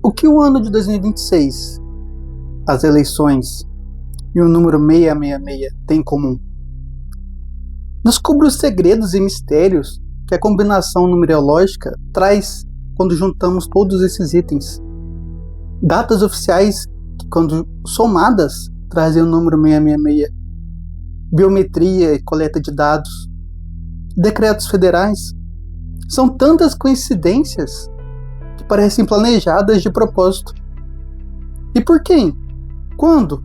O que o ano de 2026, as eleições e o número 666 têm em comum? Descubra os segredos e mistérios que a combinação numerológica traz quando juntamos todos esses itens. Datas oficiais que, quando somadas, trazem o número 666. Biometria e coleta de dados. Decretos federais. São tantas coincidências que parecem planejadas de propósito. E por quem? Quando?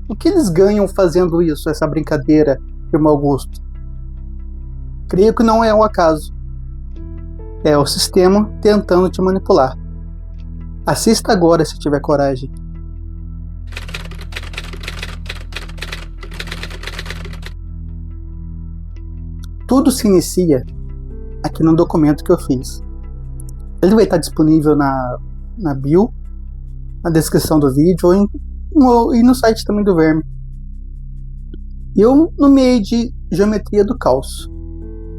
O que eles ganham fazendo isso, essa brincadeira de mau gosto? Creio que não é um acaso. É o sistema tentando te manipular. Assista agora se tiver coragem. Tudo se inicia aqui no documento que eu fiz. Ele vai estar disponível na bio, na descrição do vídeo e no site também do Verme. Eu nomeei de Geometria do Caos,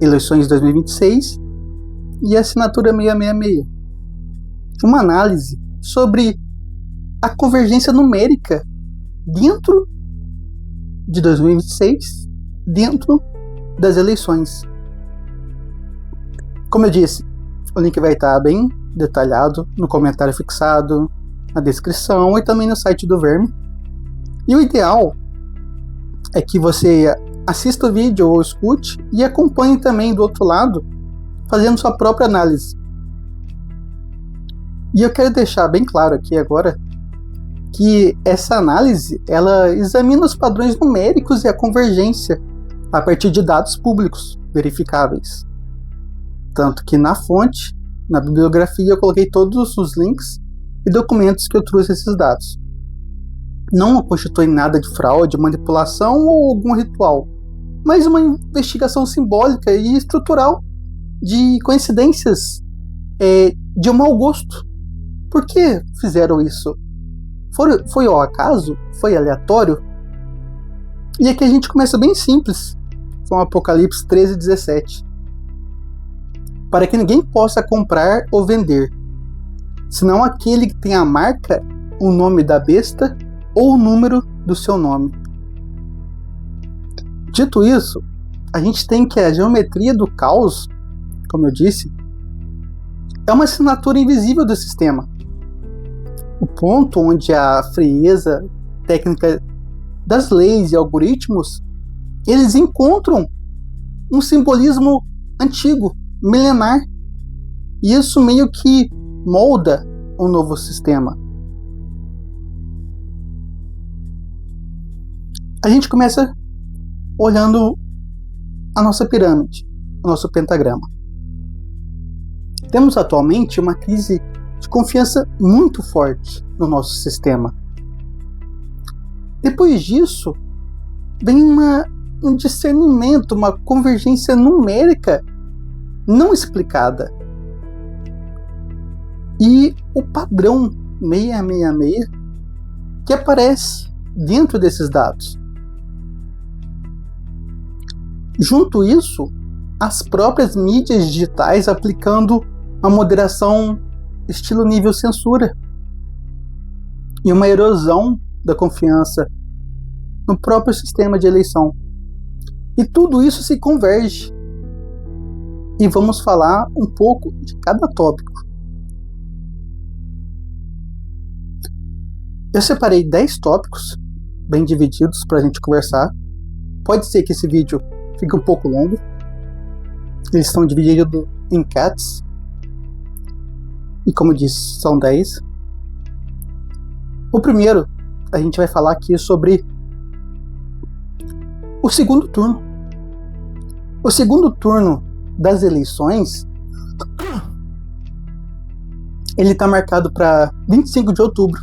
Eleições 2026 e Assinatura 666. Uma análise sobre a convergência numérica dentro de 2026, dentro das eleições. Como eu disse, o link vai estar bem detalhado no comentário fixado, na descrição e também no site do Verme. E o ideal é que você assista o vídeo ou escute e acompanhe também do outro lado, fazendo sua própria análise. E eu quero deixar bem claro aqui agora que essa análise ela examina os padrões numéricos e a convergência a partir de dados públicos verificáveis. Tanto que na fonte, na bibliografia, eu coloquei todos os links e documentos que eu trouxe esses dados. Não constitui nada de fraude, manipulação ou algum ritual, mas uma investigação simbólica e estrutural de coincidências de um mau gosto. Por que fizeram isso? Foi ao acaso? Foi aleatório? E aqui a gente começa bem simples, com Apocalipse 13:17. Para que ninguém possa comprar ou vender, senão aquele que tem a marca, o nome da besta ou o número do seu nome. Dito isso, a gente tem que a geometria do caos, como eu disse, é uma assinatura invisível do sistema. O ponto onde a frieza técnica das leis e algoritmos, eles encontram um simbolismo antigo, milenar, e isso meio que molda um novo sistema. A gente começa olhando a nossa pirâmide, o nosso pentagrama. Temos atualmente uma crise de confiança muito forte no nosso sistema. Depois disso, vem um discernimento, uma convergência numérica não explicada. E o padrão 666 que aparece dentro desses dados. Junto isso, as próprias mídias digitais aplicando uma moderação estilo nível censura e uma erosão da confiança no próprio sistema de eleição. E tudo isso se converge. E vamos falar um pouco de cada tópico. Eu separei 10 tópicos bem divididos para a gente conversar. Pode ser que esse vídeo fique um pouco longo. Eles estão divididos em cats. E como eu disse, são 10. O primeiro, a gente vai falar aqui sobre o segundo turno. O segundo turno das eleições, ele está marcado para 25 de outubro.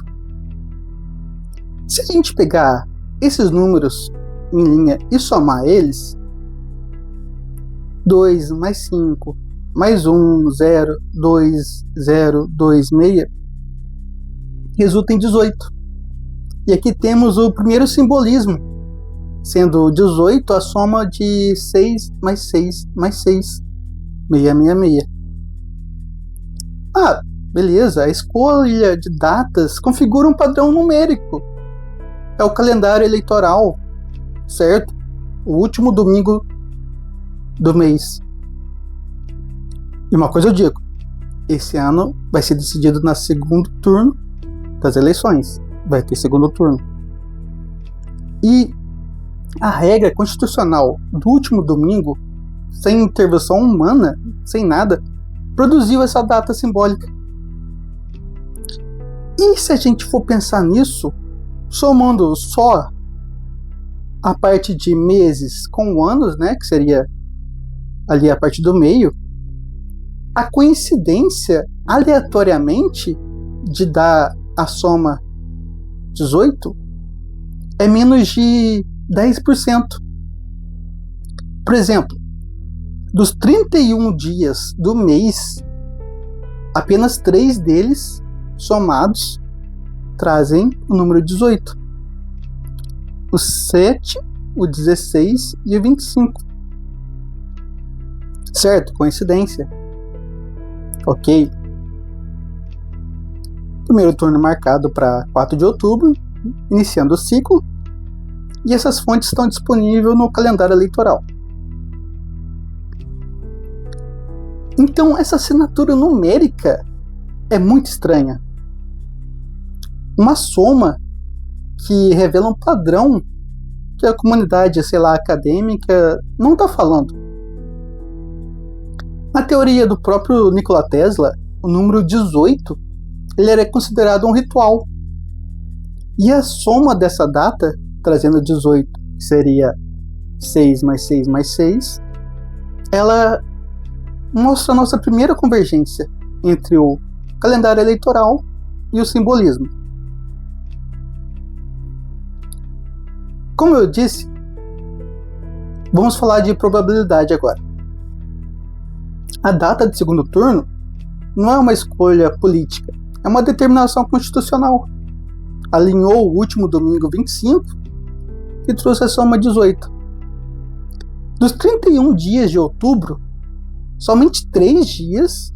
Se a gente pegar esses números em linha e somar eles, 2 mais 5 mais 1, 0, 2, 0, 2, 6, resulta em 18. E aqui temos o primeiro simbolismo, sendo 18 a soma de 6 mais 6 mais 6, 666. beleza, a escolha de datas configura um padrão numérico. É o calendário eleitoral, certo? O último domingo do mês. E uma coisa eu digo, esse ano vai ser decidido no segundo turno das eleições. Vai ter segundo turno. E a regra constitucional do último domingo, sem intervenção humana, sem nada, produziu essa data simbólica. E se a gente for pensar nisso, somando só a parte de meses com anos, né, que seria ali a parte do meio, a coincidência, aleatoriamente, de dar a soma 18 é menos de 10%. Por exemplo, dos 31 dias do mês, apenas 3 deles, somados, trazem o número 18. O 7, o 16 e o 25. Certo? Coincidência. Ok. Primeiro turno marcado para 4 de outubro, iniciando o ciclo. E essas fontes estão disponíveis no calendário eleitoral. Então, essa assinatura numérica é muito estranha. Uma soma que revela um padrão que a comunidade, acadêmica não está falando. Na teoria do próprio Nikola Tesla, o número 18 ele era considerado um ritual. E a soma dessa data, trazendo 18, que seria 6 mais 6 mais 6, ela mostra a nossa primeira convergência entre o calendário eleitoral e o simbolismo. Como eu disse, vamos falar de probabilidade agora. A data de segundo turno não é uma escolha política, é uma determinação constitucional. Alinhou o último domingo 25 e trouxe a soma 18. Dos 31 dias de outubro, somente 3 dias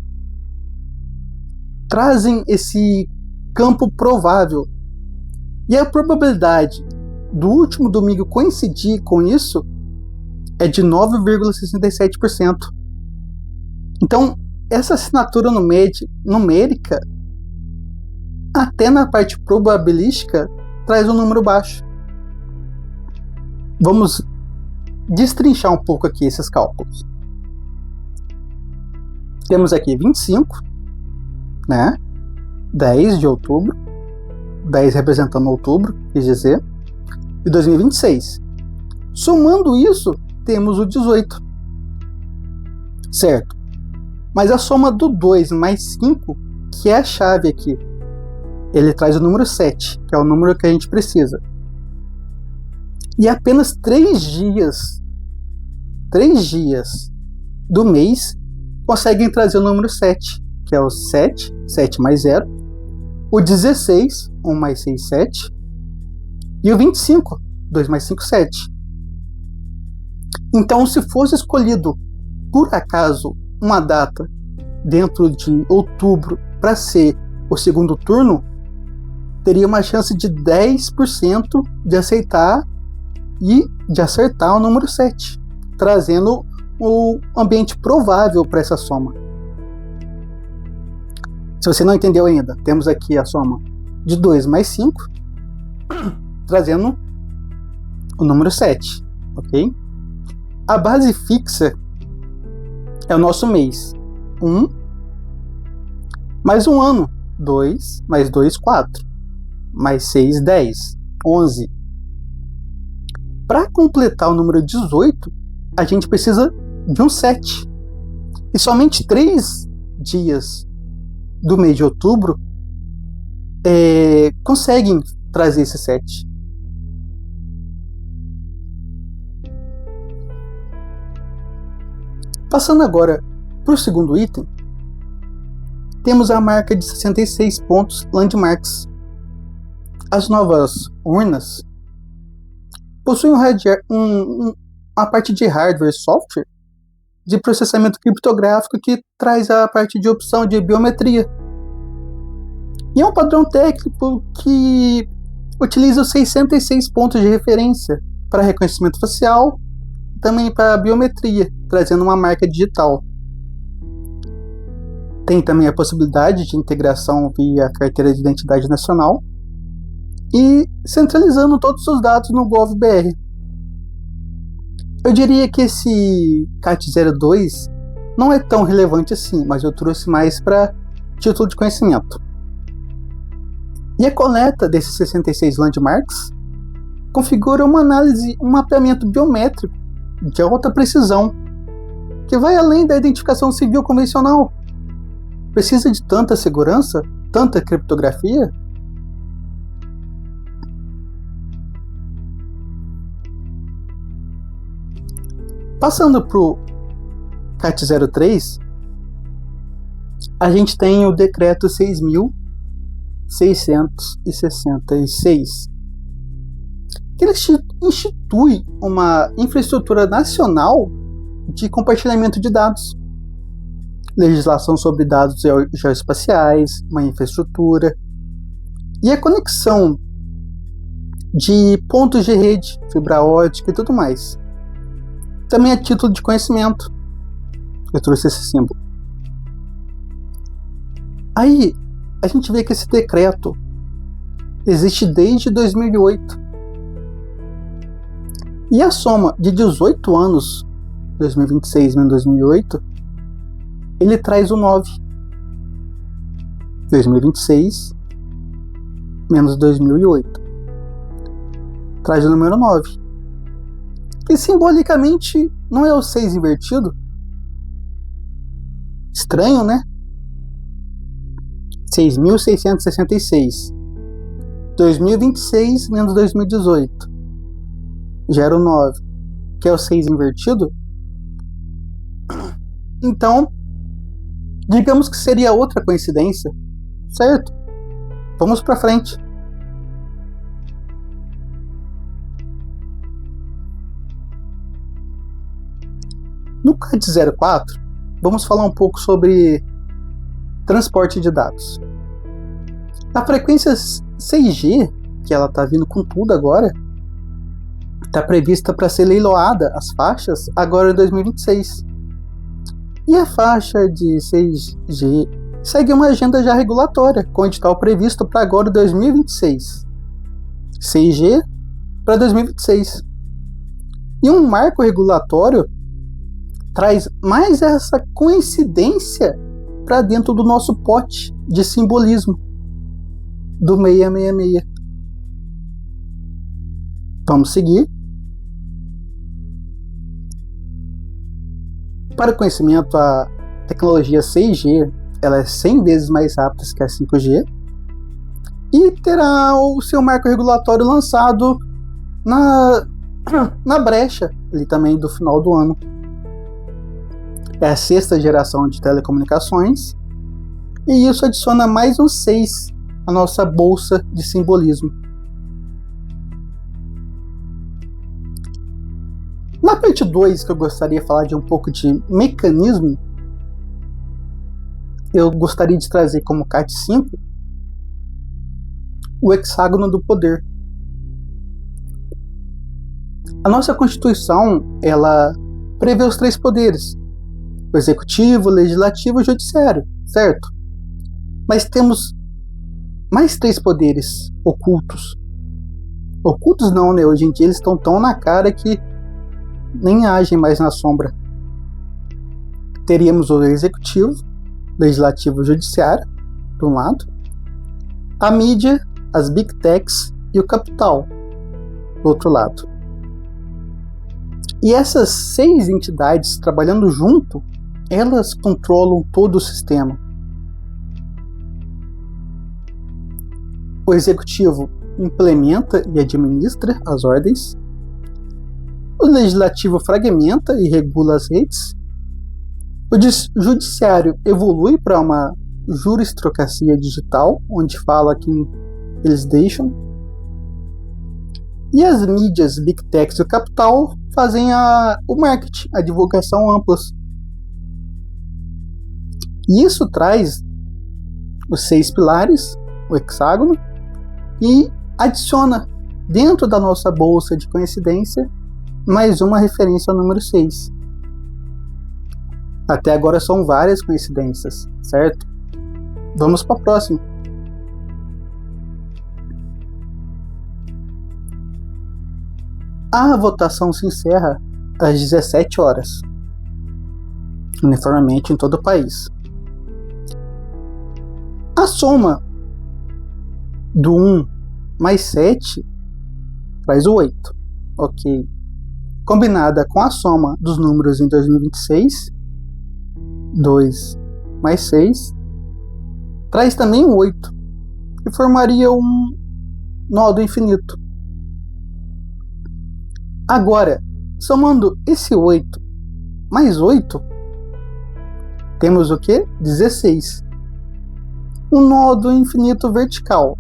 trazem esse campo provável. E a probabilidade do último domingo coincidir com isso é de 9,67%. Então, essa assinatura numérica, até na parte probabilística, traz um número baixo. Vamos destrinchar um pouco aqui esses cálculos. Temos aqui 25, né? 10 de outubro, 10 representando outubro, quis dizer, e 2026. Somando isso, temos o 18. Certo. Mas a soma do 2 mais 5, que é a chave aqui, ele traz o número 7, que é o número que a gente precisa. E apenas 3 dias do mês conseguem trazer o número 7, que é o 7, 7 mais 0, o 16, 1 mais 6, 7, e o 25, 2 mais 5, 7. Então, se fosse escolhido, por acaso, uma data dentro de outubro para ser o segundo turno, teria uma chance de 10% de aceitar e de acertar o número 7, trazendo o ambiente provável para essa soma. Se você não entendeu ainda, temos aqui a soma de 2 mais 5, trazendo o número 7, ok? A base fixa é o nosso mês, 1, mais um ano, 2, mais 2, 4, mais 6, 10, 11. Para completar o número 18, a gente precisa de um 7. E somente 3 dias do mês de outubro conseguem trazer esse 7. Passando agora para o segundo item, temos a marca de 66 pontos landmarks. As novas urnas possuem a parte de hardware e software de processamento criptográfico que traz a parte de opção de biometria. E é um padrão técnico que utiliza os 606 pontos de referência para reconhecimento facial, também para biometria, trazendo uma marca digital. Tem também a possibilidade de integração via carteira de identidade nacional e centralizando todos os dados no GovBR. Eu diria que esse CAT-02 não é tão relevante assim, mas eu trouxe mais para título de conhecimento. E a coleta desses 66 landmarks configura uma análise, um mapeamento biométrico de alta precisão, que vai além da identificação civil convencional. Precisa de tanta segurança, tanta criptografia? Passando para o CAT-03, a gente tem o decreto 6.666, que ele institui uma infraestrutura nacional de compartilhamento de dados, legislação sobre dados geoespaciais, uma infraestrutura e a conexão de pontos de rede, fibra ótica e tudo mais. Também a título de conhecimento, eu trouxe esse símbolo. Aí a gente vê que esse decreto existe desde 2008. E a soma de 18 anos, 2026 menos 2008, ele traz o 9. 2026 menos 2008. Traz o número 9. Que simbolicamente não é o 6 invertido? Estranho, né? 6.666. 2026 menos 2018. Gera o 9, que é o 6 invertido. Então, digamos que seria outra coincidência, certo? Vamos para frente. No CAT-04, vamos falar um pouco sobre transporte de dados. A frequência 6G, que ela está vindo com tudo agora, está prevista para ser leiloada as faixas agora em 2026. E a faixa de 6G segue uma agenda já regulatória, com edital previsto para agora 2026. 6G para 2026. E um marco regulatório traz mais essa coincidência para dentro do nosso pote de simbolismo do 666. Vamos seguir. Para o conhecimento, a tecnologia 6G ela é 100 vezes mais rápida que a 5G e terá o seu marco regulatório lançado na brecha ali também do final do ano. É a 6ª geração de telecomunicações e isso adiciona mais um 6 à nossa bolsa de simbolismo. Na parte 2, que eu gostaria de falar de um pouco de mecanismo, eu gostaria de trazer como CAT-5 o hexágono do poder. A nossa Constituição, ela prevê os 3 poderes: o executivo, o legislativo e o judiciário, certo? Mas temos mais 3 poderes ocultos. Ocultos não, né? Hoje em dia eles estão tão na cara que nem agem mais na sombra. Teríamos o executivo, legislativo e judiciário, de um lado, a mídia, as big techs e o capital, do outro lado. E essas 6 entidades trabalhando junto, elas controlam todo o sistema. O executivo implementa e administra as ordens. O legislativo fragmenta e regula as redes. O judiciário evolui para uma jurisprudência digital, onde fala quem eles deixam. E as mídias, Big Techs e o capital fazem o marketing, a divulgação ampla. E isso traz os 6 pilares o hexágono, e adiciona dentro da nossa bolsa de coincidência mais uma referência ao número 6. Até agora são várias coincidências, certo? Vamos para a próxima. A votação se encerra às 17 horas, uniformemente em todo o país. A soma do 1 mais 7 traz o 8, ok? Combinada com a soma dos números em 2026, 2 mais 6, traz também o 8, que formaria um nó do infinito. Agora, somando esse 8 mais 8, temos o que? 16. Um nó do infinito vertical.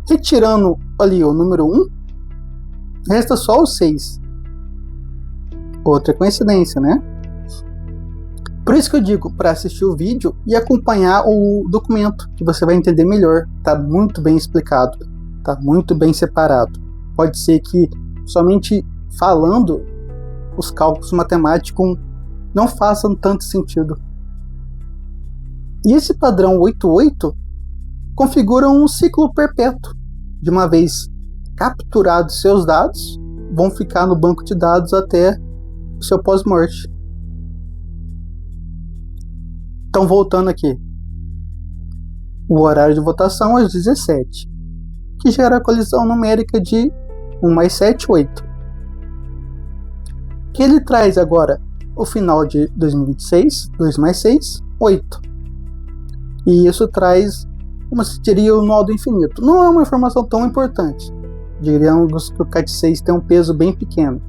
Retirando ali o número 1, resta só o 6. Outra coincidência, né? Por isso que eu digo para assistir o vídeo e acompanhar o documento, que você vai entender melhor. Tá muito bem explicado, tá muito bem separado. Pode ser que somente falando os cálculos matemáticos não façam tanto sentido. E esse padrão 88 configura um ciclo perpétuo. De uma vez capturados seus dados, vão ficar no banco de dados até o seu pós-morte. Então, voltando aqui. O horário de votação é às 17, que gera a colisão numérica de 1 mais 7, 8. Que ele traz agora o final de 2026, 2 mais 6, 8. E isso traz, como se diria, o nó do infinito. Não é uma informação tão importante. Diríamos que o CAT 6 tem um peso bem pequeno.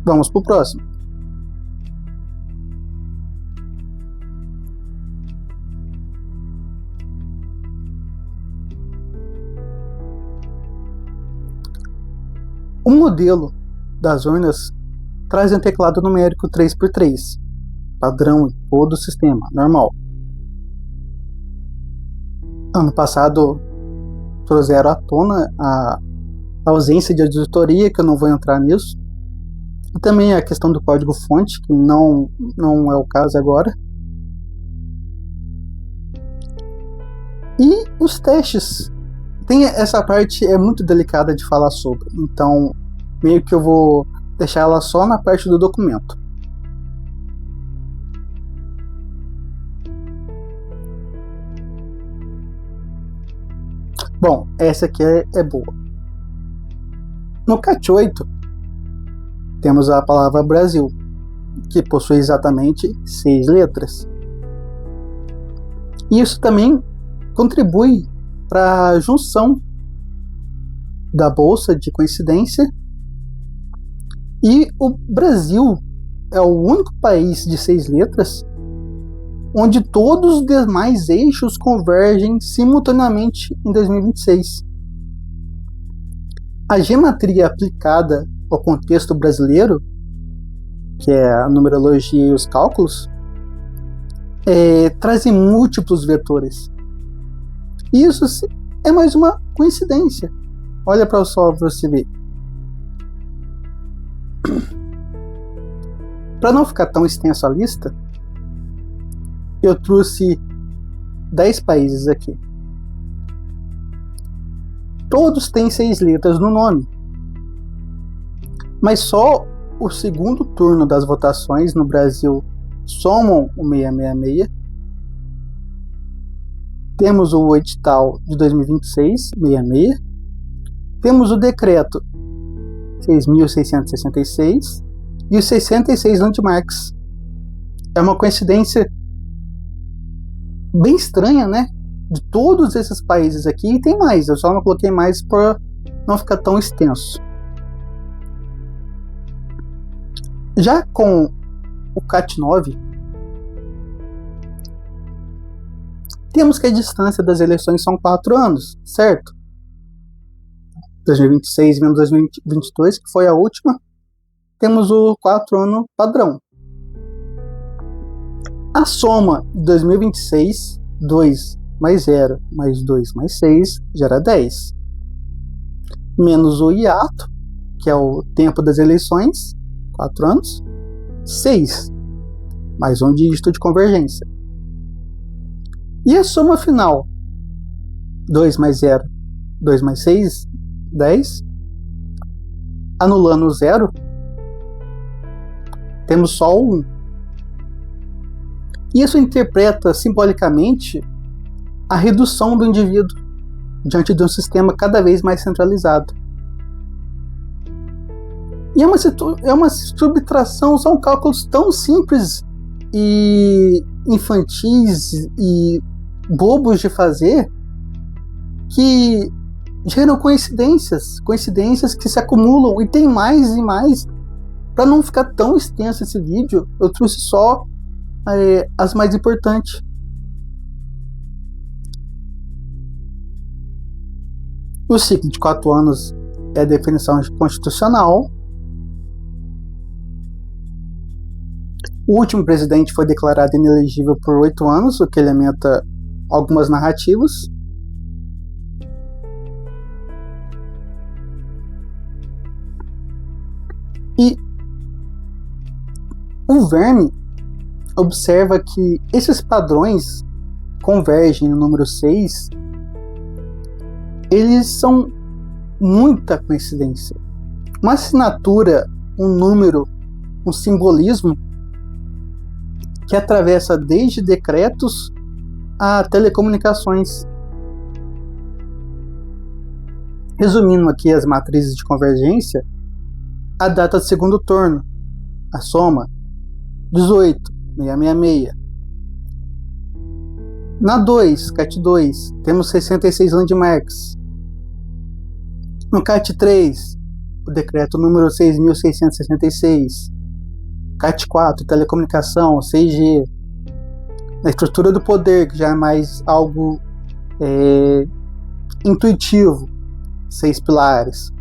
Vamos para o próximo. O modelo das urnas traz um teclado numérico 3x3, padrão em todo o sistema, normal. Ano passado trouxeram à tona a ausência de auditoria, que eu não vou entrar nisso. E também a questão do código-fonte, que não é o caso agora. E os testes. Essa parte é muito delicada de falar sobre, então meio que eu vou deixar ela só na parte do documento. Bom, essa aqui é boa. No CAT 8 temos a palavra Brasil, que possui exatamente 6 letras. E isso também contribui para a junção da bolsa de coincidência, e o Brasil é o único país de 6 letras onde todos os demais eixos convergem simultaneamente em 2026. A geometria aplicada ao contexto brasileiro, que é a numerologia e os cálculos, trazem múltiplos vetores. Isso é mais uma coincidência. Olha para só você ver. Para não ficar tão extensa a lista, eu trouxe 10 países aqui. Todos têm 6 letras no nome, mas só o segundo turno das votações no Brasil somam o 666. Temos o edital de 2026, 66. Temos o decreto 6.666 e os 66 landmarks. É uma coincidência bem estranha, né? De todos esses países aqui, e tem mais, eu só não coloquei mais para não ficar tão extenso. Já com o CAT 9, temos que a distância das eleições são 4 anos, certo? 2026 vem 2022, que foi a última. Temos o 4 ano padrão. A soma de 2026, 2 mais 0 mais 2 mais 6 gera 10. Menos o hiato, que é o tempo das eleições, 4 anos, 6, mais um dígito de convergência. E a soma final? 2 mais 0, 2 mais 6, 10. Anulando o 0, temos só o 1. Isso interpreta simbolicamente a redução do indivíduo diante de um sistema cada vez mais centralizado. E é uma subtração, são cálculos tão simples e infantis e bobos de fazer que geram coincidências que se acumulam e tem mais e mais. Para não ficar tão extenso esse vídeo, eu trouxe só as mais importantes. O ciclo de 4 anos é a definição constitucional. O último presidente foi declarado inelegível por 8 anos, o que alimenta algumas narrativas. E o Verne observa que esses padrões convergem no número 6. Eles são muita coincidência. Uma assinatura, um número, um simbolismo que atravessa desde decretos a telecomunicações. Resumindo aqui as matrizes de convergência, a data do segundo turno, a soma, 18, 666. Na 2, CAT 2, temos 66 landmarks. No CAT 3, o decreto número 6.666. CAT 4, telecomunicação, 6G. Na estrutura do poder, que já é mais algo intuitivo, 6 pilares.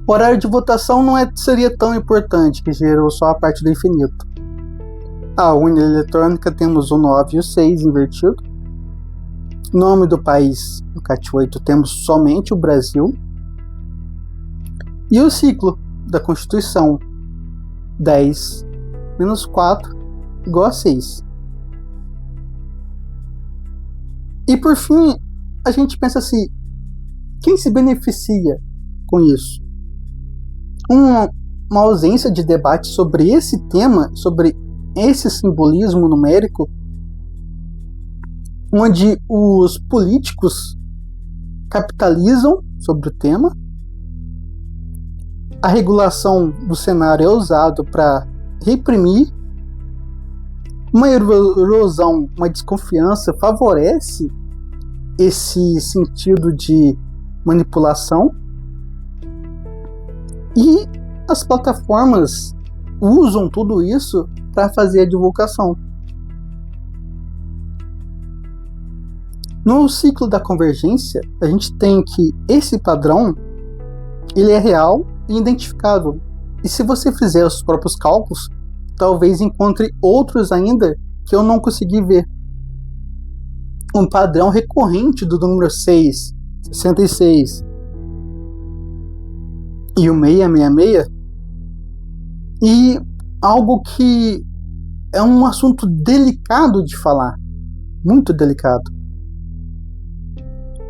O horário de votação não seria tão importante, que gerou só a parte do infinito. A urna eletrônica temos o 9 e o 6 invertido. Nome do país, no CAT 8, temos somente o Brasil. E o ciclo da Constituição, 10 menos 4 igual a 6. E por fim, a gente pensa assim, quem se beneficia com isso? Uma ausência de debate sobre esse tema, sobre esse simbolismo numérico, onde os políticos capitalizam sobre o tema, a regulação do cenário é usado para reprimir, uma erosão, uma desconfiança favorece esse sentido de manipulação, e as plataformas usam tudo isso para fazer a divulgação. No ciclo da convergência, a gente tem que esse padrão ele é real e identificável. E se você fizer os próprios cálculos, talvez encontre outros ainda que eu não consegui ver. Um padrão recorrente do número 6, 66 e o 666, e algo que é um assunto delicado de falar, muito delicado.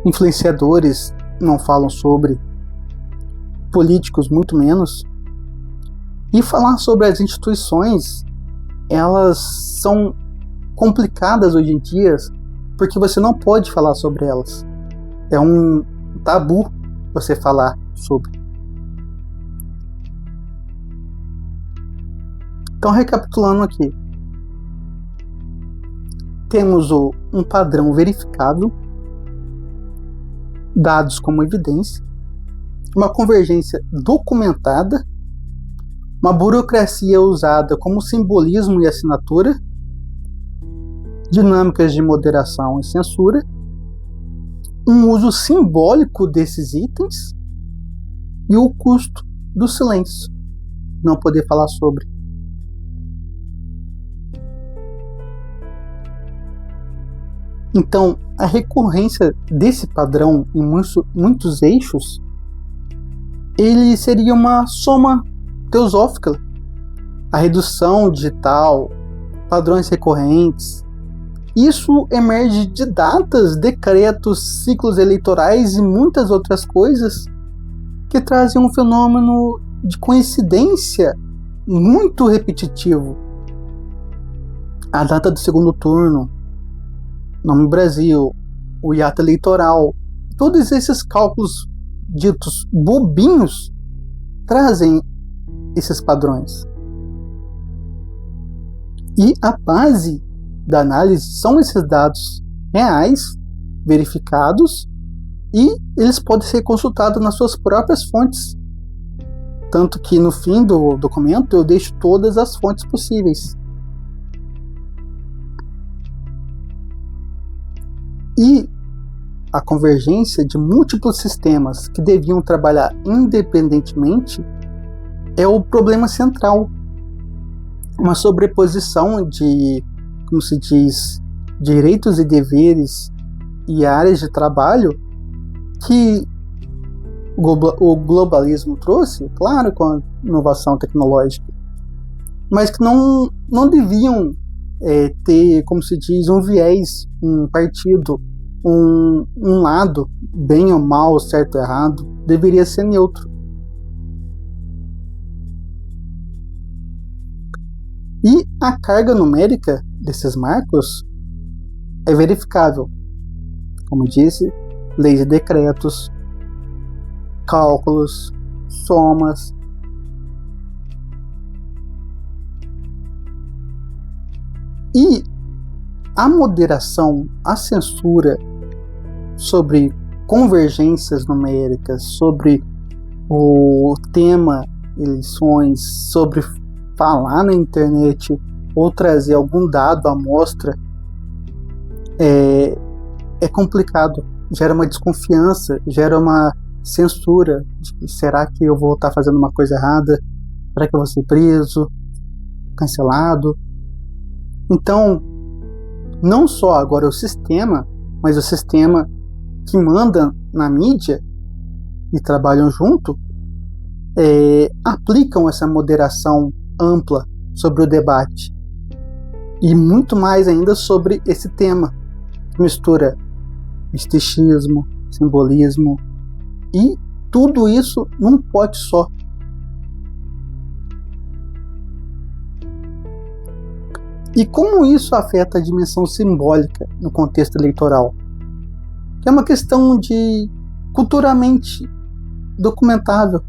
Influenciadores não falam sobre, políticos muito menos, e falar sobre as instituições, elas são complicadas hoje em dia, porque você não pode falar sobre elas. É um tabu você falar sobre. Então, recapitulando aqui, temos um padrão verificável, dados como evidência, uma convergência documentada, uma burocracia usada como simbolismo e assinatura, dinâmicas de moderação e censura, um uso simbólico desses itens e o custo do silêncio, não poder falar sobre. Então, a recorrência desse padrão em muitos eixos, ele seria uma soma teosófica. A redução digital, padrões recorrentes, isso emerge de datas, decretos, ciclos eleitorais e muitas outras coisas que trazem um fenômeno de coincidência muito repetitivo. A data do segundo turno, Nome Brasil, o hiato eleitoral, todos esses cálculos ditos bobinhos trazem esses padrões. E a base da análise são esses dados reais, verificados, e eles podem ser consultados nas suas próprias fontes. Tanto que no fim do documento eu deixo todas as fontes possíveis. E a convergência de múltiplos sistemas que deviam trabalhar independentemente é o problema central. Uma sobreposição de, como se diz, direitos e deveres e áreas de trabalho que o globalismo trouxe, claro, com a inovação tecnológica, mas que não deviam ter, como se diz, um viés, um partido, um lado, bem ou mal, certo ou errado, deveria ser neutro. E a carga numérica desses marcos é verificável. Como disse, leis e decretos, cálculos, somas. E a moderação, a censura sobre convergências numéricas, sobre o tema eleições, sobre falar na internet ou trazer algum dado à mostra é complicado. Gera uma desconfiança, gera uma censura. Será que eu vou estar fazendo uma coisa errada? Será que eu vou ser preso? Cancelado? Então, não só agora o sistema, mas o sistema que manda na mídia e trabalham junto, aplicam essa moderação ampla sobre o debate. E muito mais ainda sobre esse tema, que mistura misticismo, simbolismo e tudo isso num pote só. E como isso afeta a dimensão simbólica no contexto eleitoral? Que é uma questão de culturalmente documentável.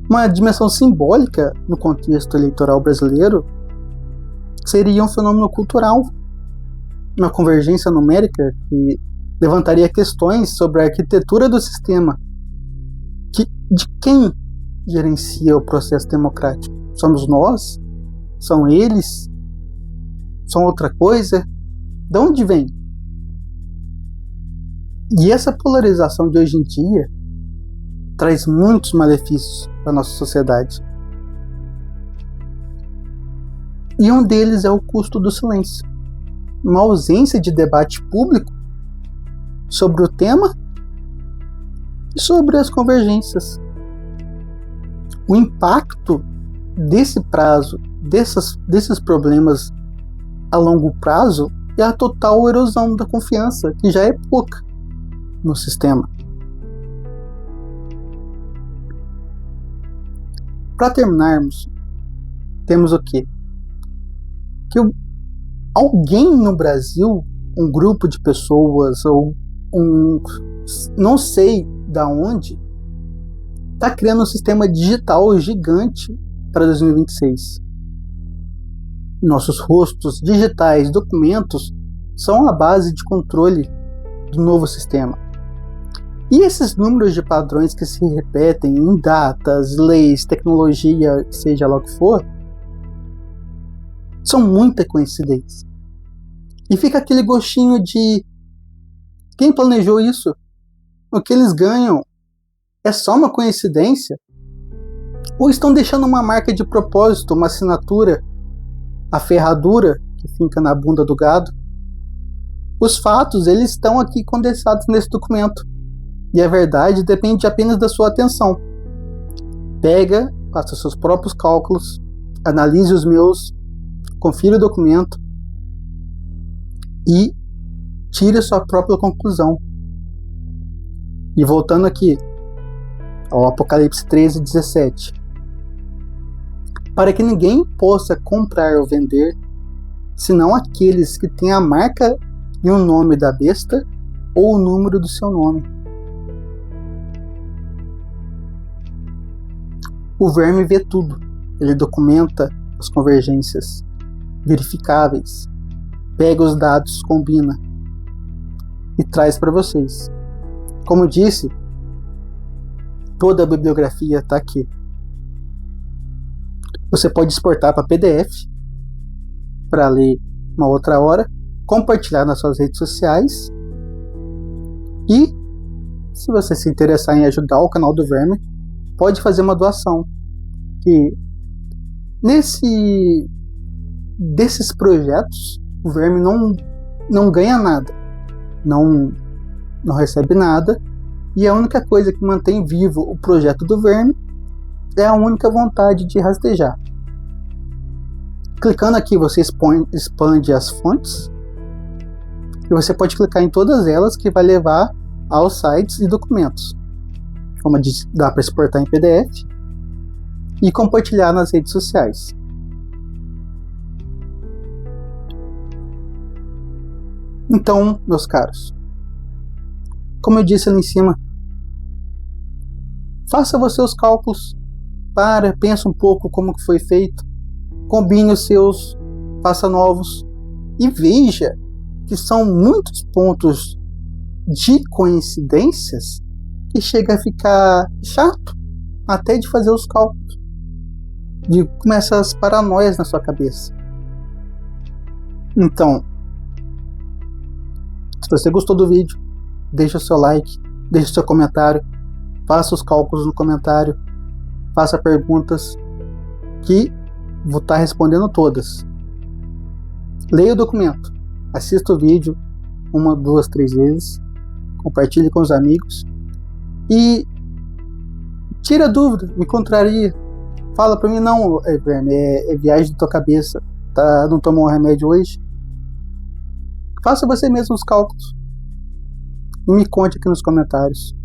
Uma dimensão simbólica no contexto eleitoral brasileiro seria um fenômeno cultural, uma convergência numérica que levantaria questões sobre a arquitetura do sistema, de quem gerencia o processo democrático. Somos nós? São eles? São outra coisa? De onde vem? E essa polarização de hoje em dia traz muitos malefícios para a nossa sociedade. E um deles é o custo do silêncio. Uma ausência de debate público sobre o tema e sobre as convergências. O impacto desse prazo, desses problemas a longo prazo, é a total erosão da confiança, que já é pouca no sistema. Para terminarmos, temos o quê? Que alguém no Brasil, um grupo de pessoas, ou não sei da onde, está criando um sistema digital gigante para 2026. Nossos rostos digitais, documentos, são a base de controle do novo sistema. E esses números de padrões que se repetem em datas, leis, tecnologia, seja lá o que for, são muita coincidência. E fica aquele gostinho de quem planejou isso? O que eles ganham é só uma coincidência? Ou estão deixando uma marca de propósito, uma assinatura, a ferradura que fica na bunda do gado? Os fatos, eles estão aqui condensados nesse documento. E a verdade depende apenas da sua atenção. Pega, faça seus próprios cálculos, analise os meus, confira o documento e tire a sua própria conclusão. E voltando aqui ao Apocalipse 13:17. Para que ninguém possa comprar ou vender, senão aqueles que têm a marca e o nome da besta ou o número do seu nome. O verme vê tudo. Ele documenta as convergências verificáveis, pega os dados, combina e traz para vocês. Como eu disse, toda a bibliografia está aqui. Você pode exportar para PDF para ler uma outra hora, compartilhar nas suas redes sociais e, se você se interessar em ajudar o canal do Verme, pode fazer uma doação. Que desses projetos o Verme não ganha nada, não recebe nada, e a única coisa que mantém vivo o projeto do Verme é a única vontade de rastejar. Clicando aqui você expande as fontes e você pode clicar em todas elas, que vai levar aos sites e documentos. Como eu disse, dá para exportar em PDF e compartilhar nas redes sociais. Então, meus caros, como eu disse ali em cima, faça você os cálculos, pensa um pouco como que foi feito, combine os seus, faça novos e veja que são muitos pontos de coincidências que chega a ficar chato até de fazer os cálculos, de começar as paranoias na sua cabeça. Então, se você gostou do vídeo, deixa o seu like, deixa o seu comentário, faça os cálculos no comentário, faça perguntas que vou estar respondendo todas. Leia o documento, assista o vídeo 1, 2, 3 vezes, compartilhe com os amigos e tira a dúvida, me contraria, fala pra mim, não, é viagem da tua cabeça, tá, não tomou um remédio hoje. Faça você mesmo os cálculos e me conte aqui nos comentários.